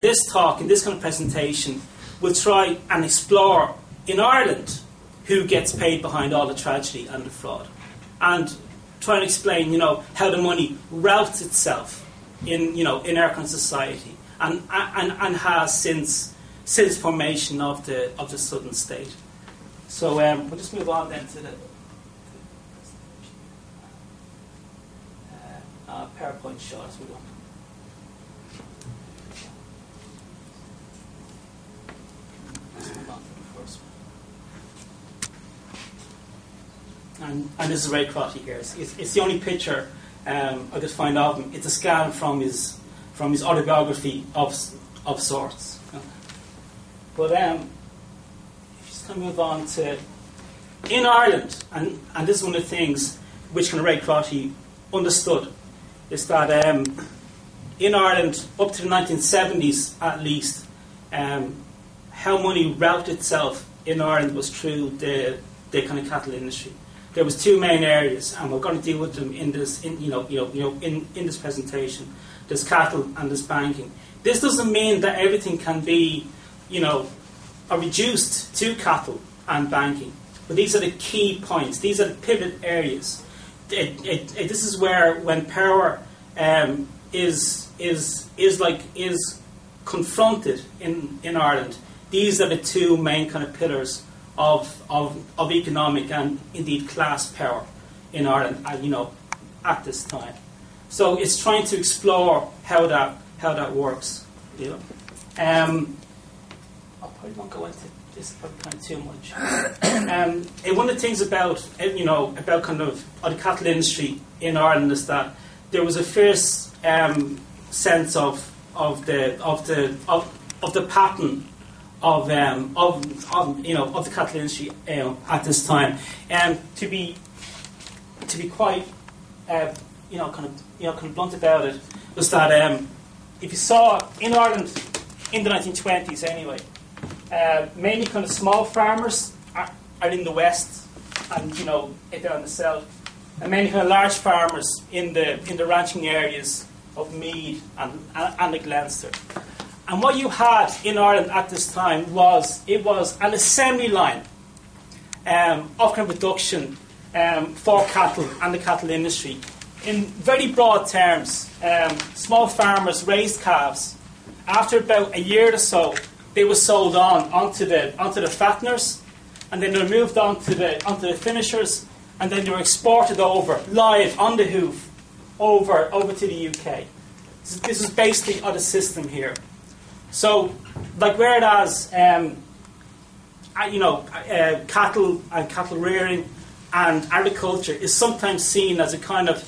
This talk, in this kind of presentation, will try and explore in Ireland who gets paid behind all the tragedy and the fraud, and try and explain, how the money routes itself in our kind of society, and has since formation of the Southern state. So we'll just move on then to the PowerPoint shot as we go. And this is Ray Crotty here. It's the only picture I could find of him. It's a scan from his autobiography of sorts. But if you just kind of move on to in Ireland, and this is one of the things which kind of Ray Crotty understood, is that in Ireland up to the 1970s at least, how money routed itself in Ireland was through the kind of cattle industry. There was two main areas, and we're going to deal with them in this this presentation. There's cattle and there's banking. This doesn't mean that everything can be reduced to cattle and banking, but these are the key points. These are the pivot areas. This is where, when power is confronted in Ireland, these are the two main kind of pillars of economic and indeed class power in Ireland, at this time. So it's trying to explore how that works. I probably won't go into this kind of too much. And one of the things about kind of the cattle industry in Ireland is that there was a fierce sense of the pattern of the cattle industry at this time, and to be quite kind of blunt about it, was that if you saw in Ireland in the 1920s anyway, mainly kind of small farmers are in the west, and down in the south, and mainly kind of large farmers in the ranching areas of Meath and the Leinster. And what you had in Ireland at this time was an assembly line of kind of production for cattle and the cattle industry. In very broad terms, small farmers raised calves. After about a year or so, they were sold onto the fatteners, and then they were moved onto the finishers, and then they were exported over live on the hoof over to the UK. This is basically the system here. So, whereas cattle and cattle rearing and agriculture is sometimes seen as a kind of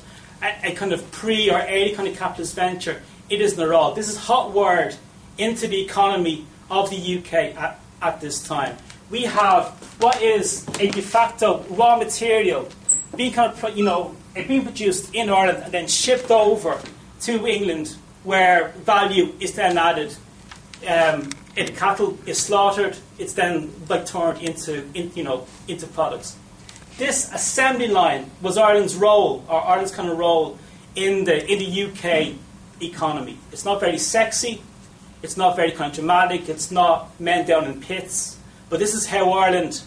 pre or early kind of capitalist venture, it isn't at all. This is hot wired into the economy of the UK at this time. We have what is a de facto raw material being being produced in Ireland and then shipped over to England, where value is then added. If cattle is slaughtered, it's then turned into products. This assembly line was Ireland's role, or Ireland's kind of role in the UK economy. It's not very sexy, it's not very kind of dramatic, it's not men down in pits, but this is how Ireland,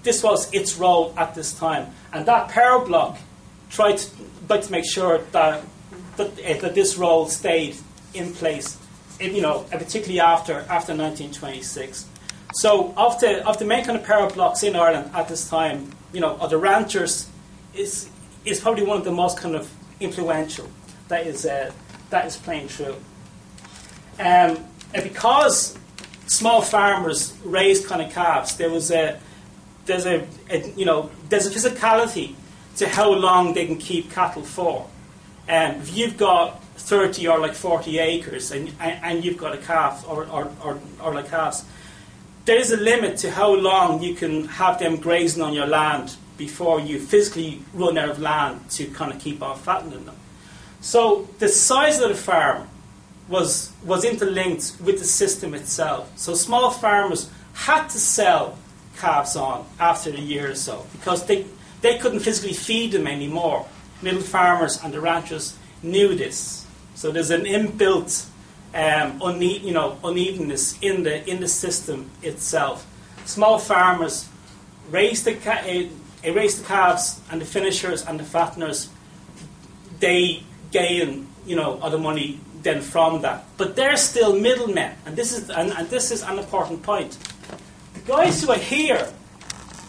this was its role at this time. And that power bloc tried to make sure that this role stayed in place, particularly after 1926. So of the main kind of power blocks in Ireland at this time, of the ranchers is probably one of the most kind of influential that is playing through. And because small farmers raised kind of calves, there's a physicality to how long they can keep cattle for. If you've got 30 or 40 acres and you've got a calf or calves, there is a limit to how long you can have them grazing on your land before you physically run out of land to kind of keep on fattening them. So the size of the farm was interlinked with the system itself. So small farmers had to sell calves on after a year or so because they couldn't physically feed them anymore. Middle farmers and the ranchers knew this. So there's an inbuilt unevenness in the system itself. Small farmers raise the calves, and the finishers and the fatteners, they gain all the money then from that. But they're still middlemen, and this is an important point. The guys who are here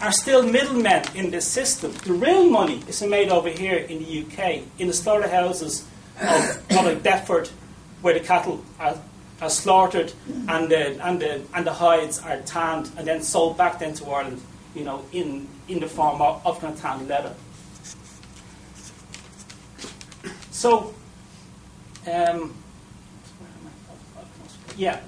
are still middlemen in this system. The real money is made over here in the UK, in the slaughterhouses of like Deptford, where the cattle are slaughtered and the hides are tanned and then sold back then to Ireland, in the form of kind of tanned leather. So, yeah.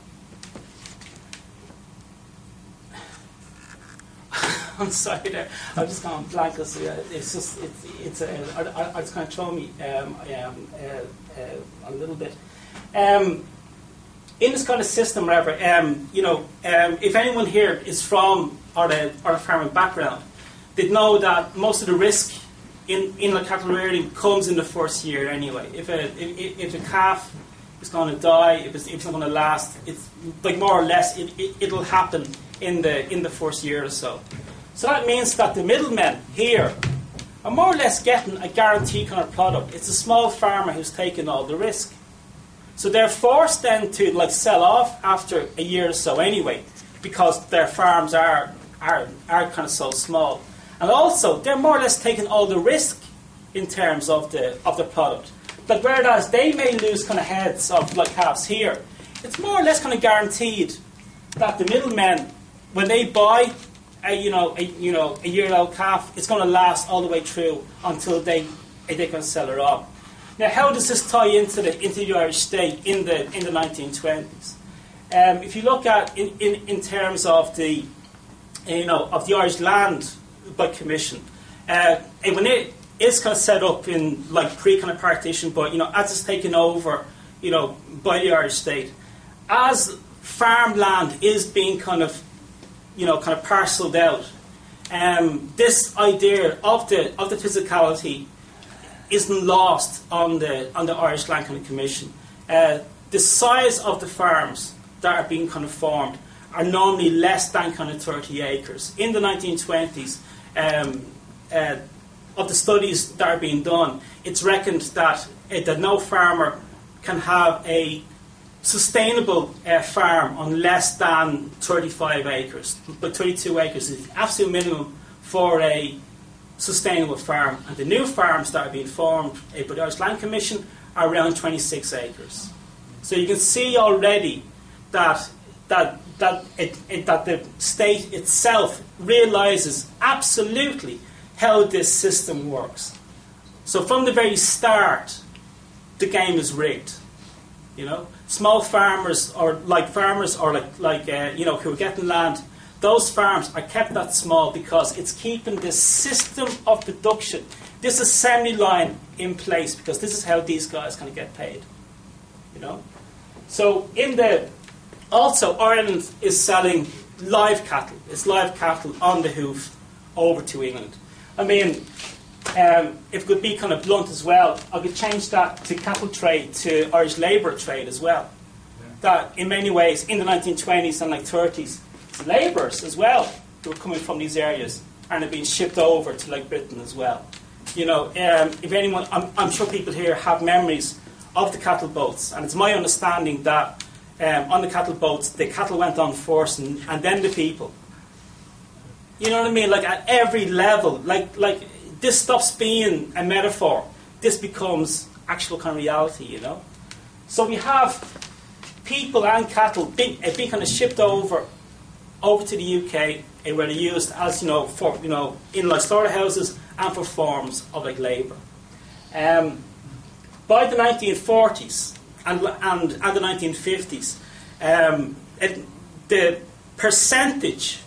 I'm sorry there. I've just gone blank. It's just it's kind of thrown me a little bit. In this kind of system, whatever, if anyone here is from or a farming background, they'd know that most of the risk in the cattle rearing comes in the first year anyway. If a calf is going to die, if it's not going to last, it's like more or less it'll happen in the first year or so. So that means that the middlemen here are more or less getting a guaranteed kind of product. It's a small farmer who's taking all the risk. So they're forced then to sell off after a year or so anyway, because their farms are kind of so small. And also they're more or less taking all the risk in terms of the product. But whereas they may lose kind of heads of calves here, it's more or less kind of guaranteed that the middlemen, when they buy a year-old calf, it's going to last all the way through until they can sell her on. Now, how does this tie into the Irish state in the 1920s? If you look at in terms of the Irish Land by Commission, when it is kind of set up in pre kind of partition, but as it's taken over by the Irish state, as farmland is being kind of parcelled out, this idea of the physicality isn't lost on the Irish Land kind of Commission. The size of the farms that are being kind of formed are normally less than kind of 30 acres. In the 1920s, of the studies that are being done, it's reckoned that no farmer can have a sustainable farm on less than 35 acres, but 32 acres is the absolute minimum for a sustainable farm. And the new farms that are being formed by the Irish Land Commission are around 26 acres. So you can see already that the state itself realises absolutely how this system works. So from the very start, the game is rigged. Small farmers or who are getting land, those farms are kept that small because it's keeping this system of production, this assembly line in place, because this is how these guys kind of get paid. So also Ireland is selling live cattle. It's live cattle on the hoof over to England. I mean, if it could be kind of blunt as well, I could change that to cattle trade, to Irish labour trade as well. Yeah. That in many ways, in the 1920s and 30s, labourers as well who were coming from these areas and are being shipped over to Britain as well. If anyone, I'm sure people here have memories of the cattle boats, and it's my understanding that on the cattle boats, the cattle went on first and then the people. You know what I mean? At every level, this stops being a metaphor. This becomes actual kind of reality, So we have people and cattle being kind of shipped over to the UK, where they're used as, for, in slaughterhouses and for forms of labour. By the 1940s and the 1950s, the percentage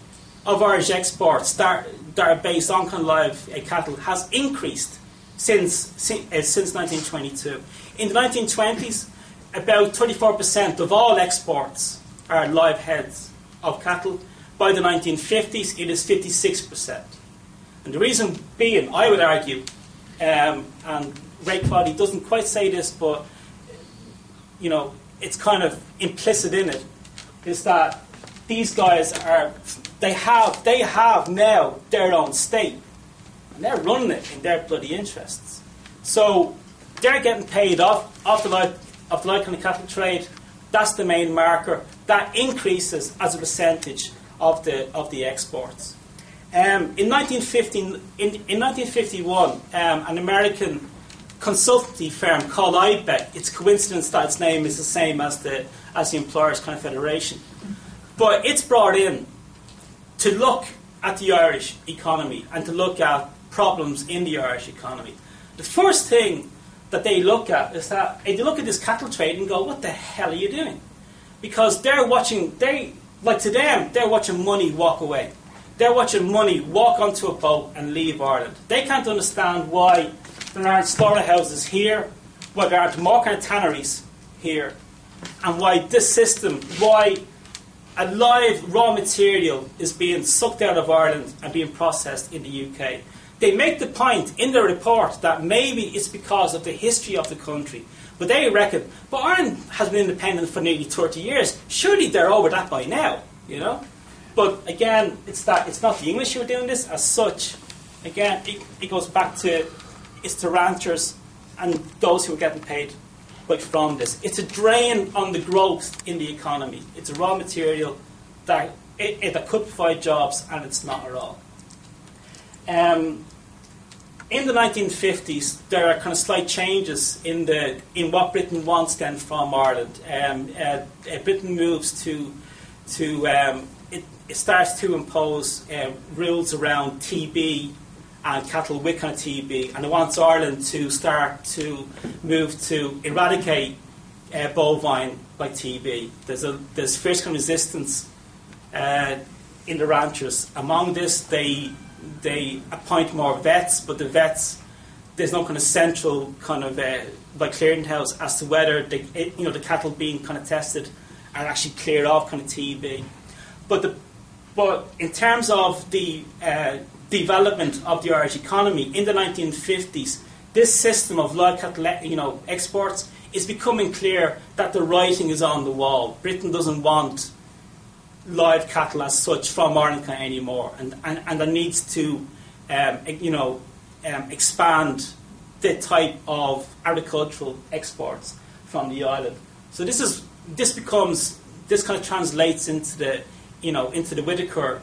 of Irish exports that are based on kind of live cattle has increased since 1922. In the 1920s, about 34% of all exports are live heads of cattle. By the 1950s, it is 56%. And the reason being, I would argue, and Ray Crotty doesn't quite say this, but it's kind of implicit in it, is that these guys they have now their own state, and they're running it in their bloody interests. So they're getting paid off the light kind of cattle trade. That's the main marker. That increases as a percentage of the exports. In 1951, an American consultancy firm called IBEC. It's a coincidence that its name is the same as the Employers Confederation, but it's brought in to look at the Irish economy and to look at problems in the Irish economy. The first thing that they look at is that they look at this cattle trade and go, "What the hell are you doing?" Because they're watching money walk away. They're watching money walk onto a boat and leave Ireland. They can't understand why there aren't slaughterhouses here, why there aren't more kind of tanneries here, and why this system, why a live raw material is being sucked out of Ireland and being processed in the UK. They make the point in their report that maybe it's because of the history of the country. But they reckon, but Ireland has been independent for nearly 30 years. Surely they're over that by now, you know? But again, it's not the English who are doing this as such. Again, it goes back to, it's the ranchers and those who are getting paid from this. It's a drain on the growth in the economy. It's a raw material that could provide jobs, and it's not at all. In the 1950s, there are kind of slight changes in what Britain wants then from Ireland. Britain moves to it starts to impose rules around TB and cattle with kind of TB, and it wants Ireland to start to move to eradicate bovine by TB. There's fierce kind of resistance in the ranchers. Among this, they appoint more vets, but the vets, there's no kind of central kind of by clearinghouse as to whether the cattle being kind of tested are actually cleared off kind of TB. But in terms of the development of the Irish economy in the 1950s, this system of live cattle exports is becoming clear that the writing is on the wall. Britain doesn't want live cattle as such from Ireland anymore, and there needs to expand the type of agricultural exports from the island. So this kind of translates into the Whitaker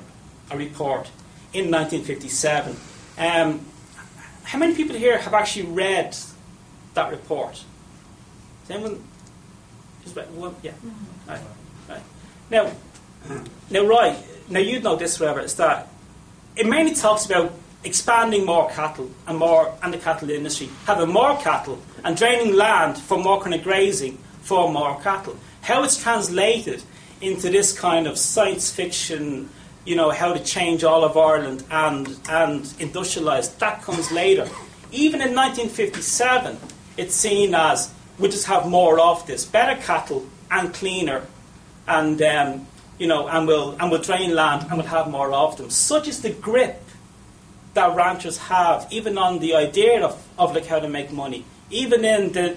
report in 1957. How many people here have actually read that report? Has anyone just read one? Yeah. Mm-hmm. Right. Now, you know this, Trevor, is that it mainly talks about expanding more cattle and the cattle industry, having more cattle and draining land for more kind of grazing for more cattle. How it's translated into this kind of science fiction, how to change all of Ireland and industrialise, that comes later. Even in 1957, it's seen as we'll just have more of this, better cattle and cleaner, and we'll drain land and we'll have more of them. Such is the grip that ranchers have, even on the idea of how to make money. Even in the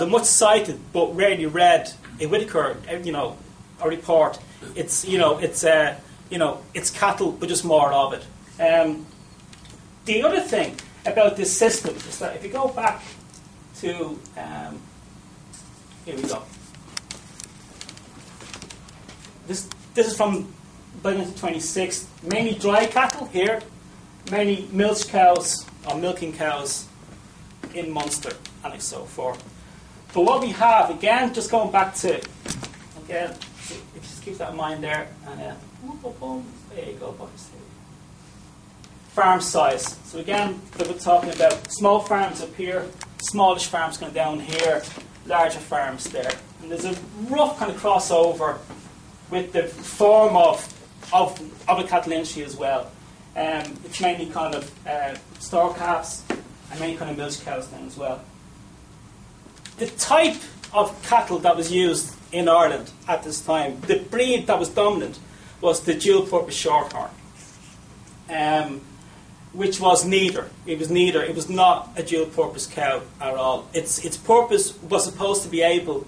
much cited but rarely read Whitaker, a report. It's cattle, but just more of it. The other thing about this system is that if you go back to here we go. This is from 1926. Mainly dry cattle here, mainly milch cows or milking cows in Munster and so forth. But what we have, again, just going back to, again, just keep that in mind there, and there you go, boys. Farm size. So again, we're talking about small farms up here, smallish farms going down here, larger farms there. And there's a rough kind of crossover with the form of the cattle industry as well. It's mainly kind of store calves and mainly kind of milch cows then as well. The type of cattle that was used in Ireland at this time, the breed that was dominant was the dual-purpose shorthorn, which was neither. It was neither. It was not a dual-purpose cow at all. Its purpose was supposed to be able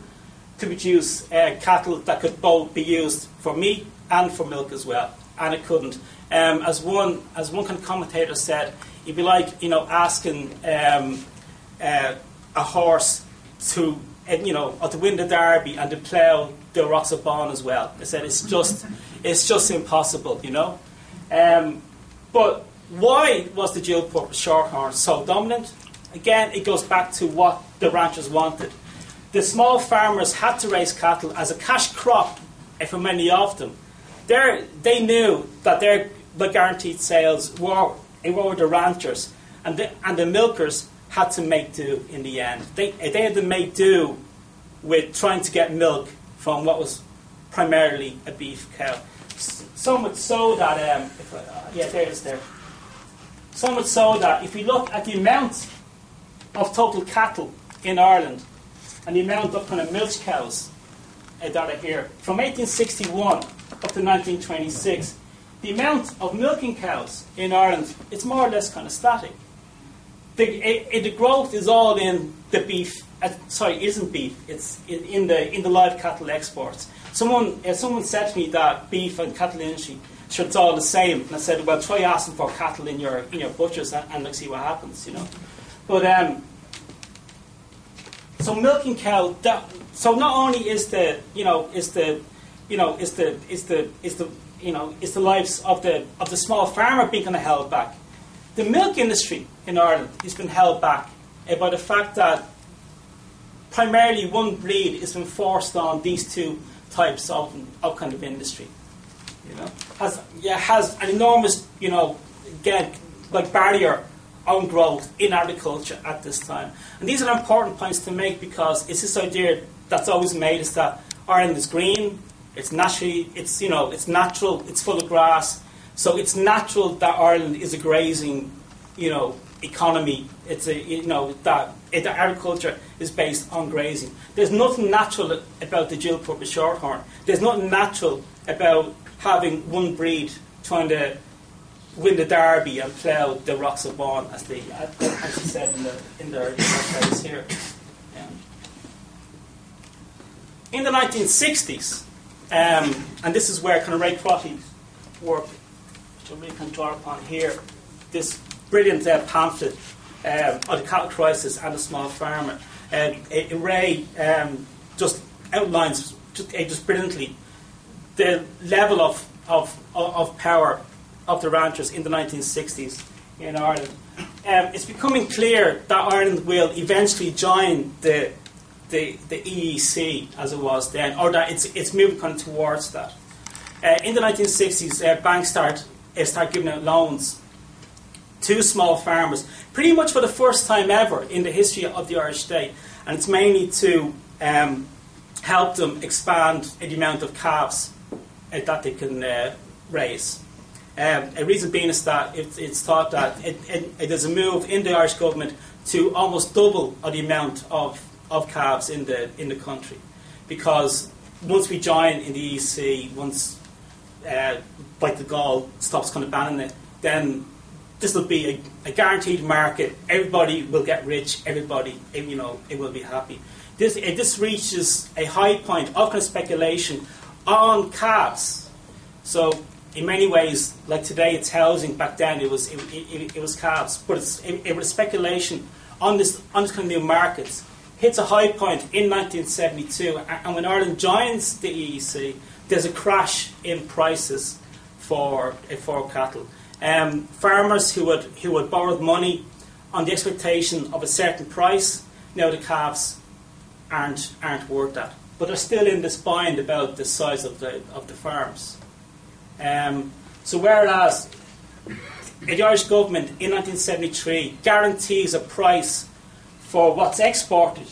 to produce cattle that could both be used for meat and for milk as well, and it couldn't. As one kind of commentator said, it'd be like asking a horse to to win the Derby and to plough the Rocks of Bon as well. They said it's just impossible, But why was the dual-purpose shorthorn so dominant? Again, it goes back to what the ranchers wanted. The small farmers had to raise cattle as a cash crop for many of them. They knew that their guaranteed sales were the ranchers, and the milkers had to make do in the end. They had to make do with trying to get milk from what was primarily a beef cow. So much so that so much so that if you look at the amount of total cattle in Ireland and the amount of kind of milch cows that are here, from 1861 up to 1926, the amount of milking cows in Ireland, it's more or less kind of static. The growth is all in the beef. Sorry, it isn't beef. It's in the live cattle exports. Someone said to me that beef and cattle industry, sure, it's all the same. And I said, well, try asking for cattle in your butchers and see what happens, But so milking cow. So not only is the lives of the small farmer being kind of held back, the milk industry in Ireland has been held back by the fact that primarily one breed has been forced on these two types of kind of industry. Has an enormous barrier on growth in agriculture at this time. And these are important points to make because it's this idea that's always made is that Ireland is green, it's naturally, it's natural, it's full of grass. So it's natural that Ireland is a grazing, economy. It's that agriculture is based on grazing. There's nothing natural about the dual-purpose shorthorn. There's nothing natural about having one breed trying to win the Derby and plough the Rocks of Bon, as they said in their case here. In the 1960s, and this is where kind of Ray Crotty's work, which I really can draw upon here, this brilliant pamphlet on the cattle crisis and the small farmer. Ray just outlines just brilliantly the level of power of the ranchers in the 1960s in Ireland. It's becoming clear that Ireland will eventually join the EEC as it was then, or that it's moving kind of towards that. In the 1960s, banks start giving out loans to small farmers, pretty much for the first time ever in the history of the Irish state, and it's mainly to help them expand the amount of calves that they can raise. A reason being is that it's thought that there's a move in the Irish government to almost double the amount of calves in the country, because once we join in the EEC, once like the Gaul stops kind of banning it, then this will be a guaranteed market. Everybody will get rich. Everybody, it will be happy. This reaches a high point of kind of speculation on calves. So in many ways, like today, it's housing. Back then, it was calves. But it was speculation on this kind of new markets. Hits a high point in 1972, and when Ireland joins the EEC, there's a crash in prices for cattle. Farmers who had borrowed money on the expectation of a certain price, now the calves aren't worth that, but they're still in this bind about the size of the farms. So whereas the Irish government in 1973 guarantees a price for what's exported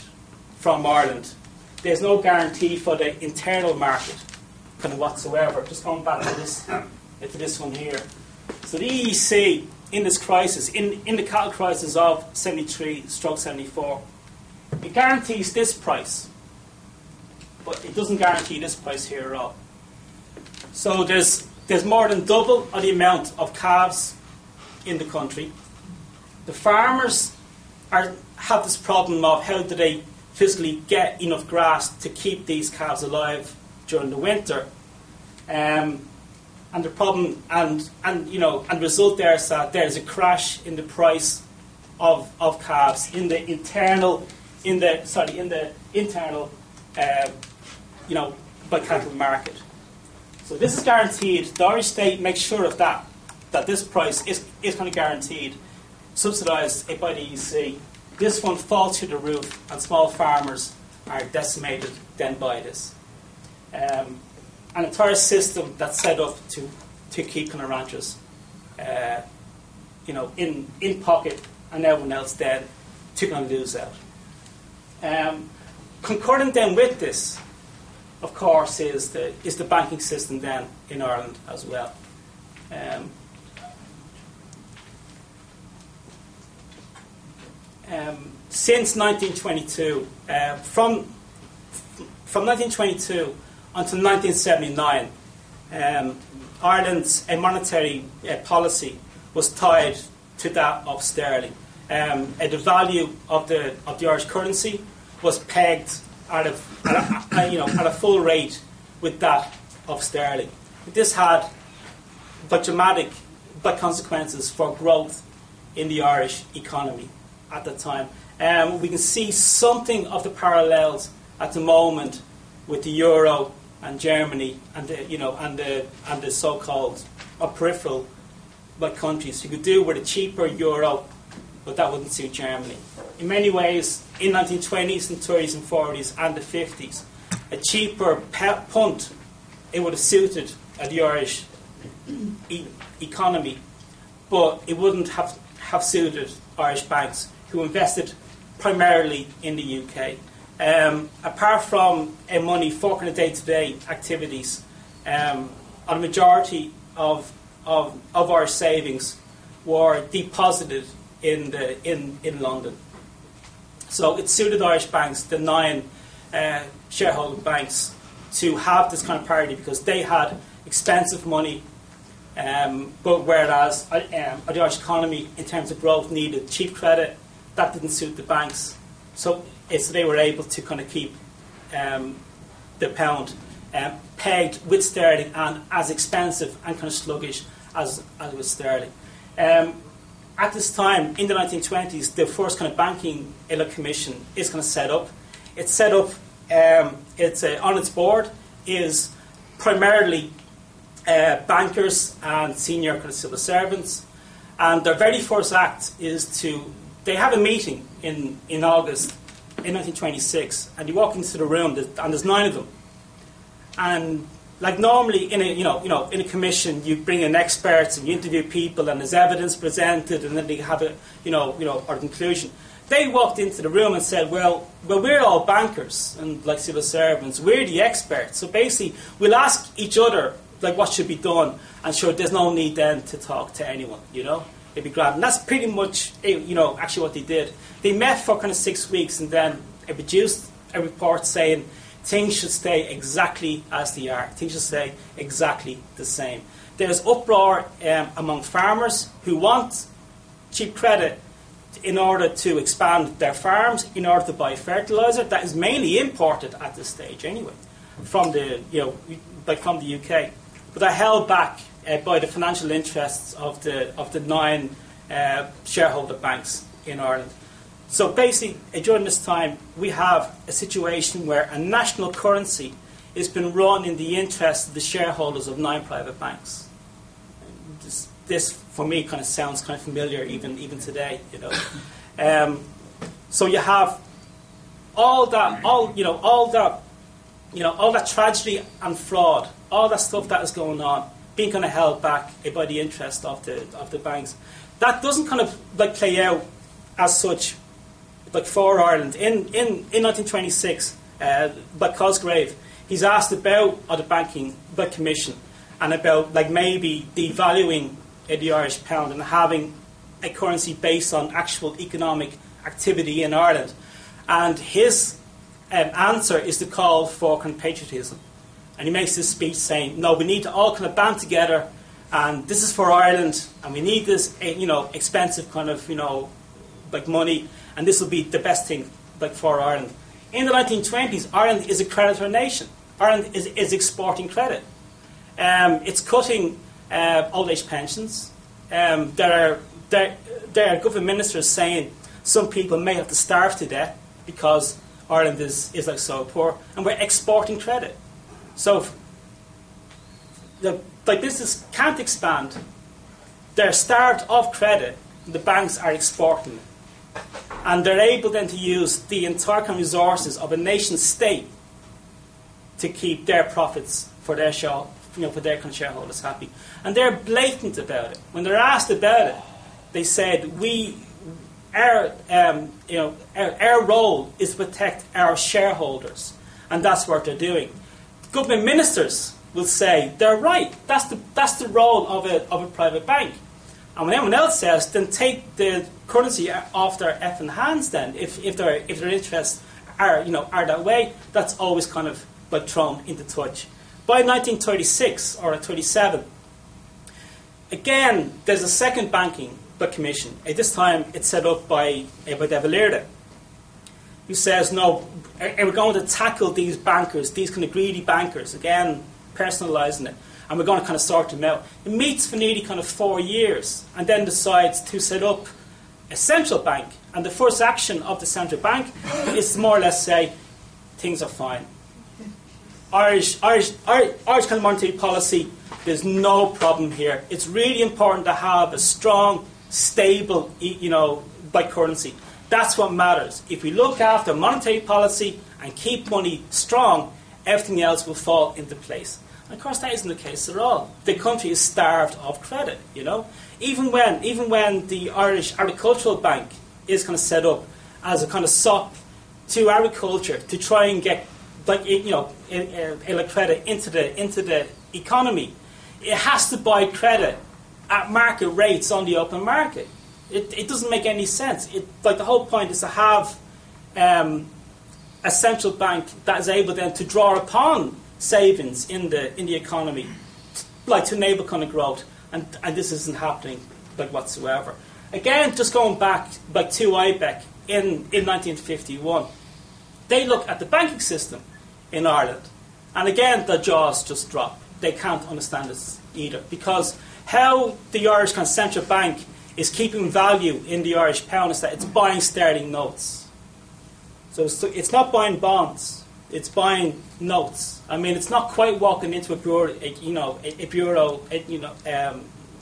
from Ireland, there's no guarantee for the internal market kind of whatsoever. Just going back to this one here. So the EEC in this crisis, in the cattle crisis of 73/74, it guarantees this price, but it doesn't guarantee this price here at all. So there's more than double the amount of calves in the country. The farmers have this problem of how do they physically get enough grass to keep these calves alive during the winter. And the problem, and the result there is that there's a crash in the price of calves in the internal, by cattle market. So this is guaranteed. The Irish state makes sure of that this price is kind of guaranteed, subsidised by the EC. This one falls through the roof, and small farmers are decimated then by this. An entire system that's set up to keep kind of ranchers, in pocket, and everyone else then to kind of lose out. Concurrent then with this, of course, is the banking system then in Ireland as well. Since 1922, from 1922 until 1979, Ireland's monetary policy was tied to that of sterling. The value of the Irish currency was pegged at a full rate with that of sterling. This had dramatic consequences for growth in the Irish economy at the time. We can see something of the parallels at the moment with the euro and Germany and the so-called peripheral countries. You could do with a cheaper euro, but that wouldn't suit Germany. In many ways, in 1920s and 30s and 40s and the 50s, a cheaper punt, it would have suited the Irish economy, but it wouldn't have suited Irish banks who invested primarily in the UK. Apart from money for kind of day-to-day activities, a majority of our savings were deposited in London. So it suited Irish banks, the 9 shareholder banks, to have this kind of parity because they had expensive money, but whereas the Irish economy, in terms of growth, needed cheap credit. That didn't suit the banks, so they were able to kind of keep the pound pegged with sterling and as expensive and kind of sluggish as with sterling. At this time, in the 1920s, the first kind of banking commission is kind of set up. It's set up. On its board is primarily bankers and senior kind of civil servants, and their very first act is they have a meeting in August in 1926, and you walk into the room and there's 9 of them, and like normally in a commission you bring in experts and you interview people and there's evidence presented and then they have a conclusion. They walked into the room and said, well, we're all bankers and like civil servants, we're the experts, so basically we'll ask each other like what should be done, and sure, there's no need then to talk to anyone, it'd be grand. And that's pretty much actually what they did. They met for kind of 6 weeks and then it produced a report saying things should stay exactly as they are. Things should stay exactly the same. There's uproar among farmers who want cheap credit in order to expand their farms, in order to buy fertilizer that is mainly imported at this stage anyway, from the UK. But they're held back by the financial interests of the 9 shareholder banks in Ireland. So basically, during this time, we have a situation where a national currency has been run in the interest of the shareholders of 9 private banks. This for me, kind of sounds kind of familiar even today, So you have all that tragedy and fraud, all that stuff that is going on, being kind of held back by the interest of the banks. That doesn't kind of play out as such for Ireland. In 1926, by Cosgrave, he's asked about the banking commission and about maybe devaluing the Irish pound and having a currency based on actual economic activity in Ireland. And his answer is to call for kind of patriotism. And he makes this speech saying, no, we need to all kind of band together, and this is for Ireland, and we need this, expensive kind of, money, and this will be the best thing, for Ireland. In the 1920s, Ireland is a creditor nation. Ireland is exporting credit. It's cutting old age pensions. There are government ministers saying some people may have to starve to death because Ireland is like so poor, and we're exporting credit. So the business can't expand. They're starved of credit. The banks are exporting it, and they're able then to use the entire kind of resources of a nation state to keep their profits for their for their kind of shareholders happy. And they're blatant about it. When they're asked about it, they said, our role is to protect our shareholders, and that's what they're doing. Government ministers will say they're right. That's the role of a private bank. And when anyone else says, then take the currency off their effing hands. Then, if their interests are that way, that's always kind of like thrown into touch. By 1936 or 37, again, there's a second banking commission. At this time, it's set up by De Valera, who says, no, we're going to tackle these bankers, these kind of greedy bankers, again, personalising it, and we're going to kind of sort them out. It meets for nearly kind of 4 years, and then decides to set up a central bank. And the first action of the central bank is to more or less say, things are fine. Irish kind of monetary policy, there's no problem here. It's really important to have a strong, stable, currency. That's what matters. If we look after monetary policy and keep money strong, everything else will fall into place. And of course, that isn't the case at all. The country is starved of credit. Even when the Irish Agricultural Bank is kind of set up as a kind of sop to agriculture to try and get credit into the economy, it has to buy credit at market rates on the open market. It doesn't make any sense. The whole point is to have a central bank that is able then to draw upon savings in the economy, to enable kind of growth, and this isn't happening whatsoever. Again, just going back to IBEC in 1951, they look at the banking system in Ireland, and again the jaws just drop. They can't understand this either, because how the Irish kind of central bank is keeping value in the Irish pound is that it's buying sterling notes. So it's not buying bonds; it's buying notes. I mean, it's not quite walking into a bureau,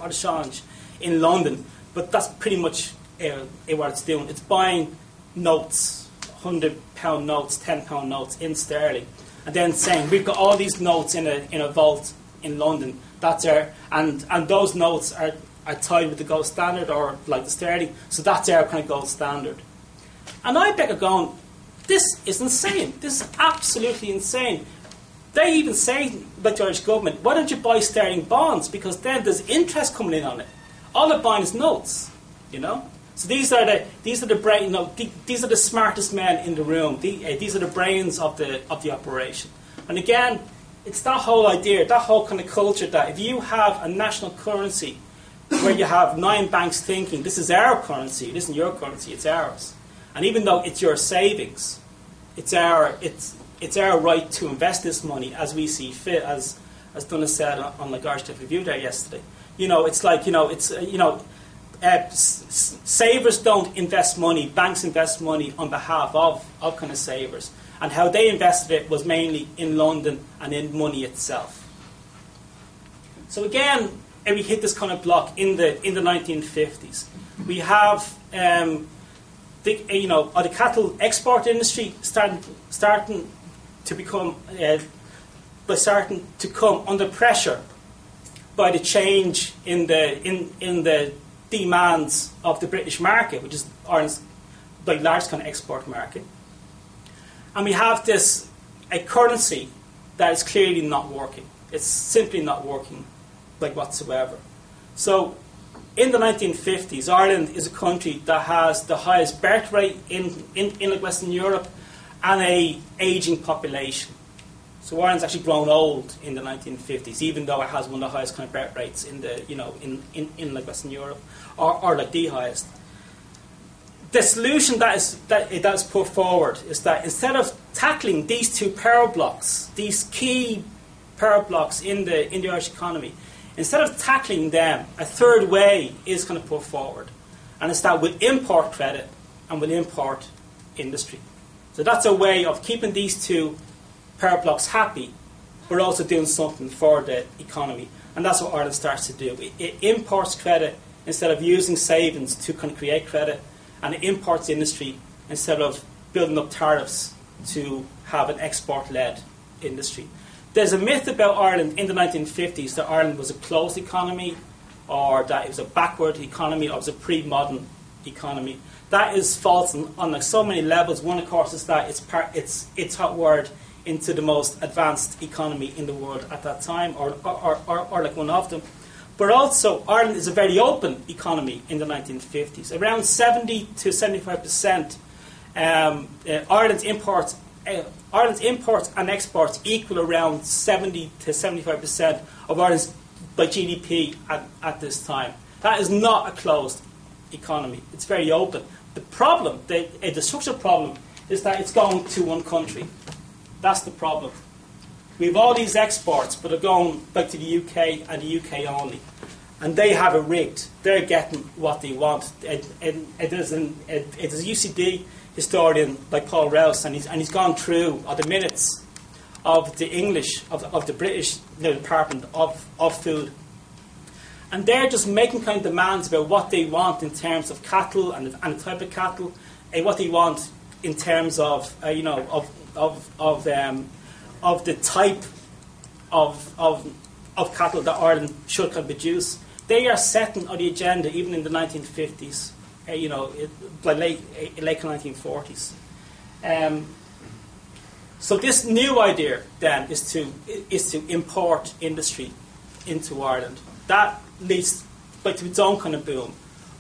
exchange in London, but that's pretty much what it's doing. It's buying notes, £100 notes, £10 notes in sterling, and then saying we've got all these notes in a vault in London. That's and those notes are tied with the gold standard or the sterling, so that's our kind of gold standard. And IBEC are going, this is insane. This is absolutely insane. They even say, the Irish government, why don't you buy sterling bonds? Because then there's interest coming in on it. All they're buying is notes, So these are the brain, these are the smartest men in the room. These are the brains of the operation. And again, it's that whole idea, that whole kind of culture that if you have a national currency where you have 9 banks thinking this is our currency, it isn't your currency, it's ours. And even though it's your savings, it's our right to invest this money as we see fit, as Donna said on the Irish Tech Review there yesterday. Savers don't invest money, banks invest money on behalf of kind of savers. And how they invested it was mainly in London and in money itself. So again, we hit this kind of block in the 1950s. We have the cattle export industry starting to come under pressure by the change in the demands of the British market, which is Ireland's largest kind of export market. And we have a currency that is clearly not working. It's simply not working whatsoever. So in the 1950s, Ireland is a country that has the highest birth rate in Western Europe and a aging population. So Ireland's actually grown old in the 1950s, even though it has one of the highest kind of birth rates in the in Western Europe, or the highest. the solution that is put forward is that instead of tackling these two power blocks, these key power blocks in the Irish economy, instead of tackling them, a third way is kind of put forward. And it's that we'll import credit and we'll import industry. So that's a way of keeping these two power blocks happy, but also doing something for the economy. And that's what Ireland starts to do. It imports credit instead of using savings to kind of create credit, and it imports industry instead of building up tariffs to have an export-led industry. There's a myth about Ireland in the 1950s that Ireland was a closed economy, or that it was a backward economy, or it was a pre-modern economy. That is false on like so many levels. One, of course, is that it's hot-wired into the most advanced economy in the world at that time, or like one of them. But also, Ireland is a very open economy in the 1950s. Around 70 to 75%, Ireland's imports and exports equal around 70 to 75% of Ireland's by GDP at this time. That is not a closed economy. It's very open. The problem, the structural problem, is that it's going to one country. That's the problem. We have all these exports, but they're going back to the UK and the UK only. And they have it rigged. They're getting what they want. There's a UCD historian like Paul Rouse, and he's gone through the minutes of the English, of the British Department of Food. And they're just making kind of demands about what they want in terms of cattle and the type of cattle, and what they want in terms of of the type of cattle that Ireland should can produce. They are setting on the agenda even in the 1950s, by late 1940s. So this new idea then is to import industry into Ireland. That leads to its own kind of boom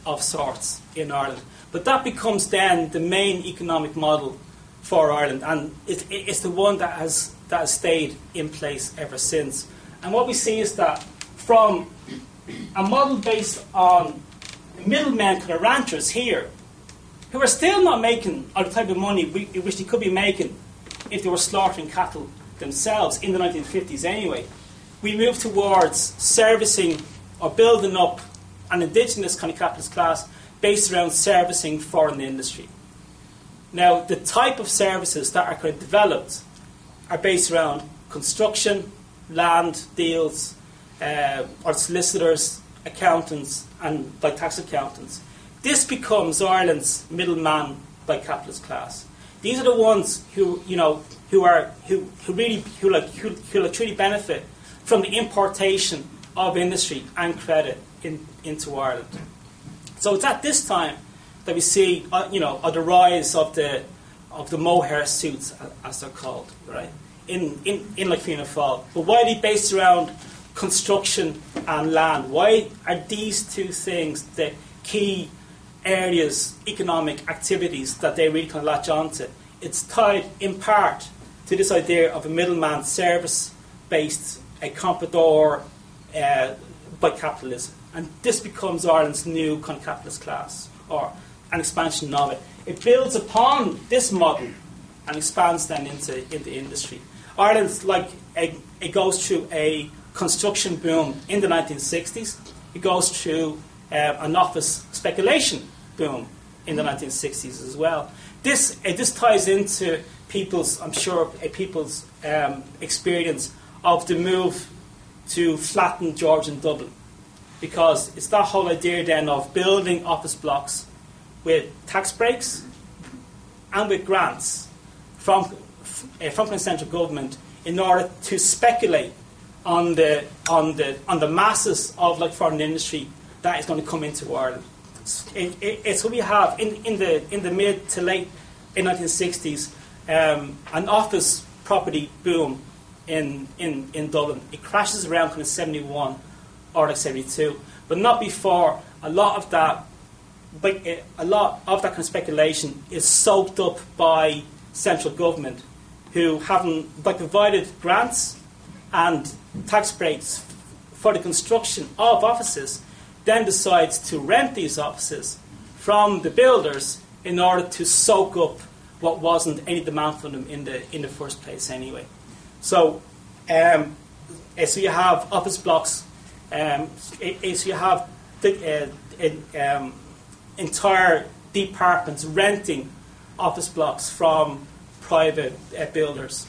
of sorts in Ireland. But that becomes then the main economic model for Ireland, and it's the one that has stayed in place ever since. And what we see is that from a model based on middlemen, kind of ranchers here, who are still not making the type of money which they could be making if they were slaughtering cattle themselves in the 1950s anyway, we move towards servicing or building up an indigenous kind of capitalist class based around servicing foreign industry. Now, the type of services that are kind of developed are based around construction, land deals, or solicitors, accountants, and like tax accountants. This becomes Ireland's middleman by capitalist class. These are the ones who truly benefit from the importation of industry and credit into Ireland. So it's at this time that we see, the rise of the mohair suits, as they're called, right, in Fianna Fáil. But why are they based around construction and land? Why are these two things the key areas, economic activities that they really kind of latch onto? It's tied in part to this idea of a middleman service-based, a comprador by capitalism. And this becomes Ireland's new kind of capitalist class, or an expansion of it. It builds upon this model and expands then into industry. Ireland's it goes through a construction boom in the 1960s. It goes through an office speculation boom in the 1960s as well. This ties into people's experience of the move to flatten Georgian Dublin, because it's that whole idea then of building office blocks with tax breaks and with grants from the central government in order to speculate on the masses of foreign industry that is going to come into Ireland. It's what we have in the mid to late 1960s, an office property boom in Dublin. It crashes around kind of 71 or 72, but not before. A lot of that kind of speculation is soaked up by central government, who haven't provided grants and tax breaks for the construction of offices, then decides to rent these offices from the builders in order to soak up what wasn't any demand for them in the first place anyway. So, so you have office blocks. So you have entire departments renting office blocks from private builders.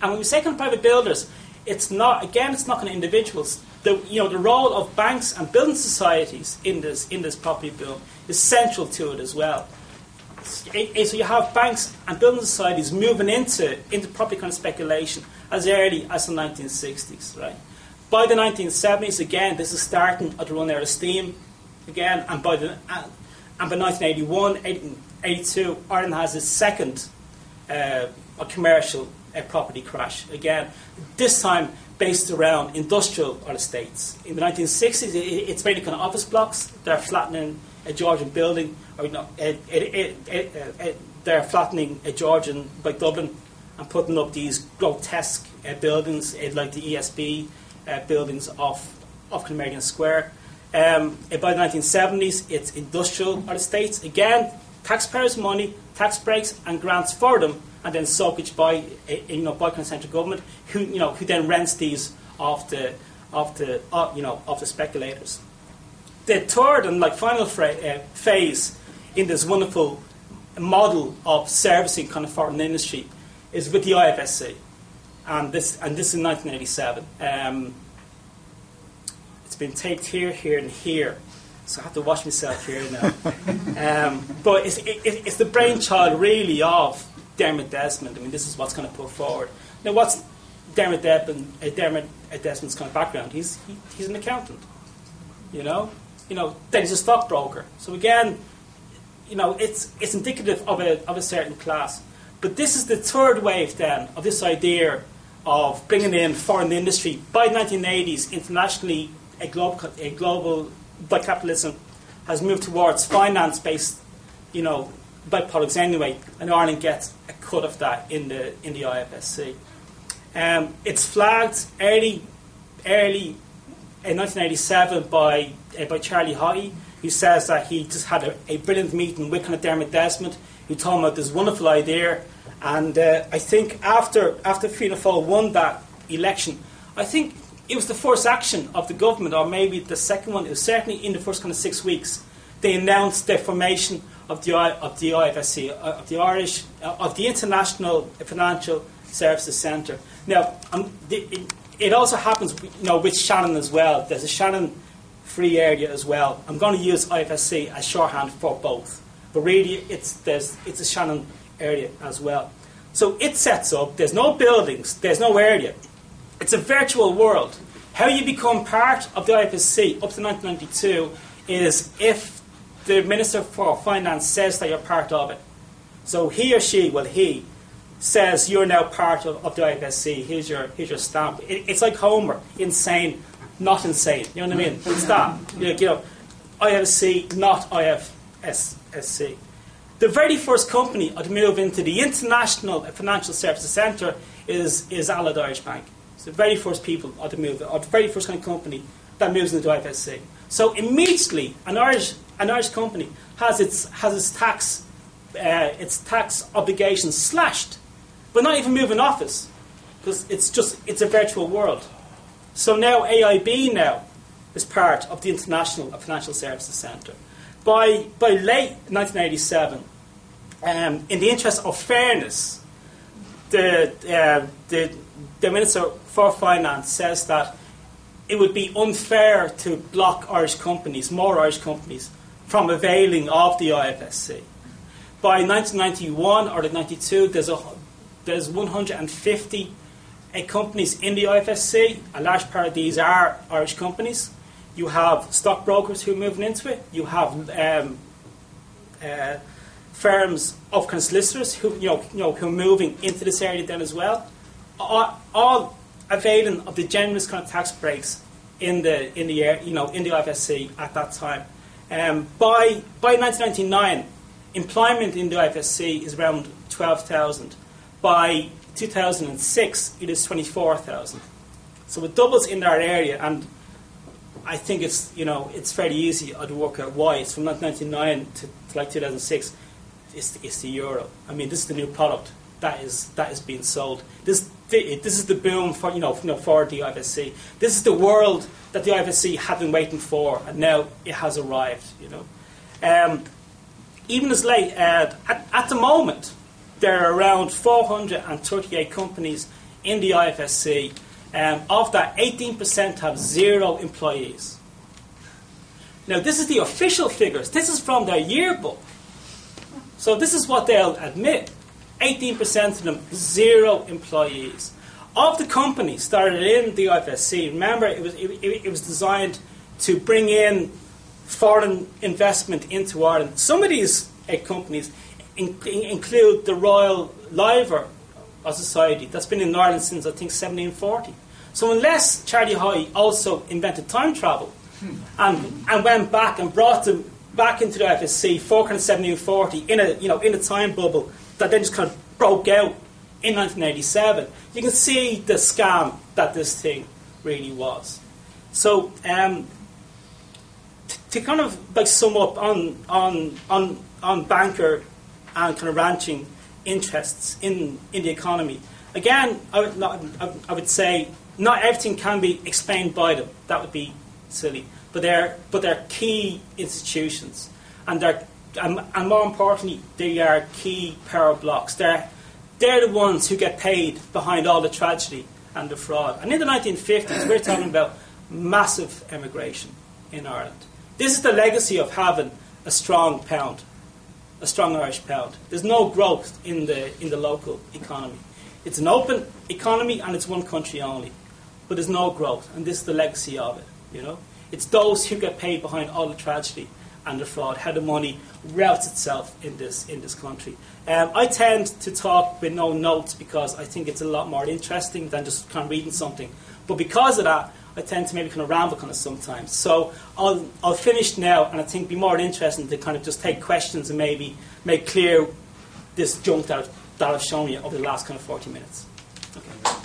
And when we say kind of private builders, it's not kind of individuals. The role of banks and building societies in this property boom is central to it as well. So you have banks and building societies moving into property kind of speculation as early as the 1960s, right? By the 1970s, again, this is starting to run out of steam again, and by 1981, 82, Ireland has its second commercial property crash again. This time based around industrial estates. In the 1960s, it's mainly kind of office blocks. They're flattening a Georgian building, or they're flattening a Georgian by Dublin and putting up these grotesque buildings like the ESB buildings off Canadian Square. By the 1970s, it's industrial estates. Again, taxpayers' money, tax breaks and grants for them, and then soakage by central government, who then rents these off the speculators. The third and final phase in this wonderful model of servicing kind of foreign industry is with the IFSC, and this is in 1987. It's been taped here, and here, so I have to watch myself here now. But it's the brainchild really of Dermot Desmond. I mean, this is what's kind of put forward. Now, what's Dermot Desmond's kind of background? He's an accountant. Then he's a stockbroker. So again, it's indicative of a certain class. But this is the third wave then of this idea of bringing in foreign industry. By the 1980s, internationally, a global by capitalism has moved towards finance-based, byproducts anyway, and Ireland gets a cut of that in the IFSC. It's flagged early in 1987 by Charlie Haughey, who says that he just had a brilliant meeting with kind of Dermot Desmond, who told him about this wonderful idea. And I think after Fianna Fáil won that election, I think it was the first action of the government, or maybe the second one. It was certainly in the first kind of 6 weeks. They announced the formation of the IFSC, of the International Financial Services Centre. Now, it also happens, with Shannon as well. There's a Shannon free area as well. I'm going to use IFSC as shorthand for both, but really it's a Shannon area as well. So it sets up. There's no buildings. There's no area. It's a virtual world. How you become part of the IFSC up to 1992 is if the Minister for Finance says that you're part of it. So he or she, he says you're now part of the IFSC. Here's your stamp. It's like Homer, insane, not insane. You know what I mean? It's that. IFSC, not IFSC. The very first company to move into the International Financial Services Centre is Allied Irish Bank. It's the very first people to move, or the very first kind of company that moves into IFSC. So immediately, an Irish company has its tax obligations slashed, but not even moving office, because it's a virtual world. So now AIB is part of the International Financial Services Centre. By late 1987, in the interest of fairness, the Minister for Finance says that it would be unfair to block more Irish companies, from availing of the IFSC. By 1991 or 1992, there's 150 companies in the IFSC. A large part of these are Irish companies. You have stockbrokers who are moving into it. You have firms of kind of solicitors who are moving into this area then as well. All availing of the generous kind of tax breaks in the IFSC at that time. By 1999, employment in the IFSC is around 12,000. By 2006, it is 24,000. So it doubles in that area, and I think it's fairly easy to work out why. It's from 1999 to 2006. it's the euro. I mean, this is the new product that is being sold. This is the boom for for the IFSC. This is the world that the IFSC had been waiting for, and now it has arrived. Even as late at the moment, there are around 438 companies in the IFSC. Of that, 18% have 0 employees. Now, this is the official figures. This is from their yearbook. So this is what they'll admit. 18% of them, 0 employees. Of the companies that are in the IFSC, remember, it was designed to bring in foreign investment into Ireland. Some of these companies include the Royal Liver Society that's been in Ireland since, I think, 1740. So unless Charlie Haughey also invented time travel and went back and brought them back into the IFSC, 1740, in a time bubble that then just kind of broke out in 1987, you can see the scam that this thing really was. So to kind of sum up on banker and kind of ranching interests in the economy, again, I would say not everything can be explained by them. That would be silly. But they're key institutions, and more importantly, they are key power blocks. They're the ones who get paid behind all the tragedy and the fraud. And in the 1950s, we're talking about massive emigration in Ireland. This is the legacy of having a strong pound, a strong Irish pound. There's no growth in the local economy. It's an open economy and it's one country only, but there's no growth, and this is the legacy of it. It's those who get paid behind all the tragedy and the fraud, how the money routes itself in this country. I tend to talk with no notes because I think it's a lot more interesting than just kind of reading something. But because of that, I tend to maybe kind of ramble kind of sometimes. So I'll finish now, and I think it'd be more interesting to kind of just take questions and maybe make clear this junk that I've shown you over the last kind of 40 minutes. Okay.